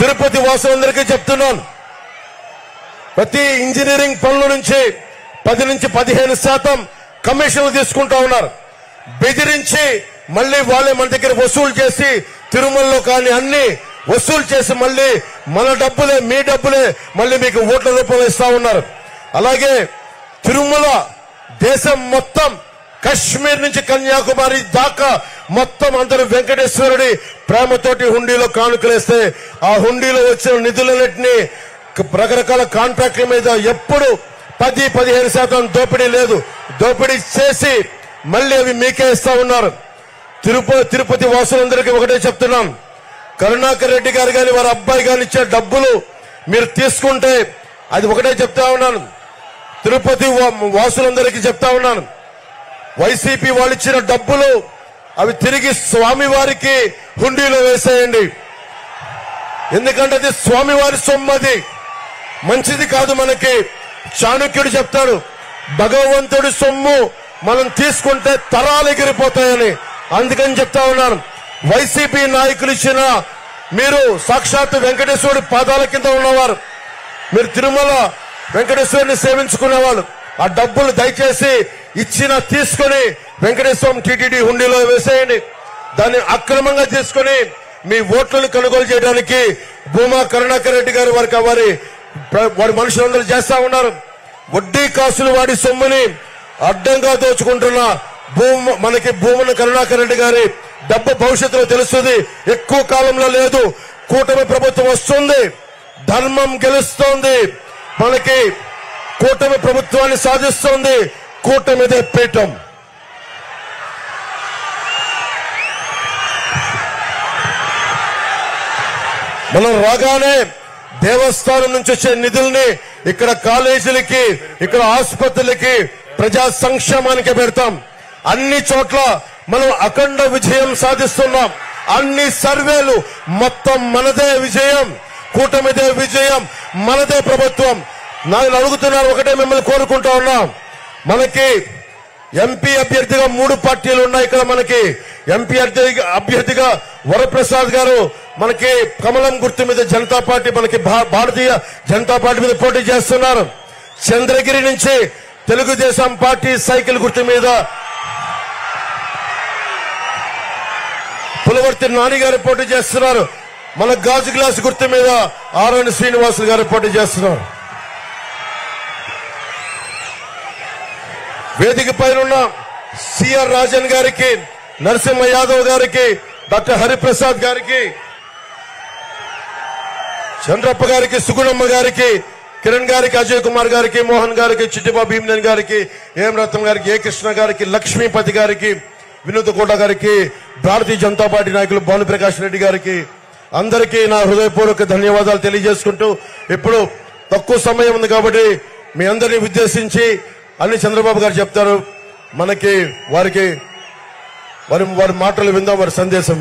తిరుపతి వాసులందరికీ చెప్తున్నాను, ప్రతి ఇంజనీరింగ్ పనుల నుంచి 10 నుంచి 15% కమిషన్లు తీసుకుంటా ఉన్నారు. బెదిరించి మళ్లీ వాళ్ళే మన దగ్గర వసూలు చేసి తిరుమలలో కానీ అన్ని వసూలు చేసి మళ్లీ మన డబ్బులే మీ డబ్బులే మళ్లీ మీకు ఓట్ల రూపంలో ఇస్తా ఉన్నారు. అలాగే తిరుమల దేశం మొత్తం కశ్మీర్ నుంచి కన్యాకుమారి దాకా మొత్తం అందరూ వెంకటేశ్వరుడి ప్రేమతోటి హుండీలో కానుకలేస్తే ఆ హుండీలో వచ్చిన నిధులన్నింటినీ రకరకాల కాంట్రాక్టుల మీద ఎప్పుడు 10-15% దోపిడీ లేదు, దోపిడీ చేసి మళ్లీ అవి మీకే ఇస్తా ఉన్నారు. తిరుపతి వాసులందరికీ ఒకటే చెప్తున్నాం, కరుణాకర్ రెడ్డి గారు గాని వారి అబ్బాయి గాని ఇచ్చే డబ్బులు మీరు తీసుకుంటే అది ఒకటే చెప్తా ఉన్నాను, తిరుపతి వాసులందరికీ చెప్తా ఉన్నాను, వైసీపీ వాళ్ళు ఇచ్చిన డబ్బులు అవి తిరిగి స్వామివారికి హుండీలో వేసేయండి. ఎందుకంటే అది స్వామివారి సొమ్మది, మంచిది కాదు. మనకి చాణక్యుడు చెప్తాడు, భగవంతుడి సొమ్ము మనం తీసుకుంటే తరాలు ఎగిరిపోతాయని. అందుకని చెప్తా ఉన్నాను, వైసీపీ నాయకులు ఇచ్చిన మీరు సాక్షాత్ వెంకటేశ్వరుడి పాదాల కింద ఉన్నవారు, మీరు తిరుమల వెంకటేశ్వరుని సేవించుకునేవాళ్ళు, ఆ డబ్బులు దయచేసి ఇచ్చిన తీసుకుని వెంకటేశ్వరం టీటీడీ హుండీలో వేసేయండి. దాన్ని అక్రమంగా తీసుకుని మీ ఓట్లను కొనుగోలు చేయడానికి భూమా కరుణాకర్ రెడ్డి గారు వారి మనుషులందరూ చేస్తా ఉన్నారు. వడ్డీ కాసులు వాడి సొమ్ముని అడ్డంగా దోచుకుంటున్న మనకి భూమన కరుణాకర్ రెడ్డి గారి డబ్బు భవిష్యత్తులో తెలుస్తుంది. ఎక్కువ కాలంలో లేదు, కూటమి ప్రభుత్వం వస్తుంది, ధర్మం గెలుస్తోంది, మనకి కూటమి ప్రభుత్వాన్ని సాధిస్తోంది, కూటమిదే పీఠం. మనం రాగానే దేవస్థానం నుంచి వచ్చే నిధుల్ని ఇక్కడ కాలేజీలకి, ఇక్కడ ఆసుపత్రులకి, ప్రజా సంక్షేమానికి పెడతాం. అన్ని చోట్ల మనం అఖండ విజయం సాధిస్తున్నాం. అన్ని సర్వేలు మొత్తం మనదే విజయం, కూటమిదే విజయం, మనదే ప్రభుత్వం. నేను అడుగుతున్నారు, ఒకటే మిమ్మల్ని కోరుకుంటా ఉన్నాం, మనకి ఎంపీ అభ్యర్థిగా 3 పార్టీలు ఉన్నాయి. ఇక్కడ మనకి ఎంపీ అభ్యర్థిగా వరప్రసాద్ గారు మనకి కమలం గుర్తు మీద జనతా పార్టీ, మనకి భారతీయ జనతా పార్టీ మీద పోటీ చేస్తున్నారు. చంద్రగిరి నుంచి తెలుగుదేశం పార్టీ సైకిల్ గుర్తు మీద పులవర్తి నాని గారు పోటీ చేస్తున్నారు. మన గాజు గ్లాస్ గుర్తు మీద ఆరణి శ్రీనివాసులు గారు పోటీ చేస్తున్నారు. వేదిక పైన సిఆర్ రాజన్ గారికి, నరసింహ యాదవ్ గారికి, డాక్టర్ హరిప్రసాద్ గారికి, చంద్రప్ప గారికి, సుగుణమ్మ గారికి, కిరణ్ గారికి, అజయ్ కుమార్ గారికి, మోహన్ గారికి, చిట్టిబాబు భీమనేని గారికి, ఏం రత్నం గారికి, ఏ కృష్ణ గారికి, లక్ష్మీపతి గారికి, వినోద్ కోట గారికి, భారతీయ జనతా పార్టీ నాయకులు భానుప్రకాష్ రెడ్డి గారికి అందరికీ నా హృదయపూర్వక ధన్యవాదాలు తెలియజేసుకుంటూ, ఇప్పుడు తక్కువ సమయం ఉంది కాబట్టి మీ అందరినీ ఉద్దేశించి అన్ని చంద్రబాబు గారు చెప్తారు. మనకి వారి మాటలు విందాం, వారి సందేశం.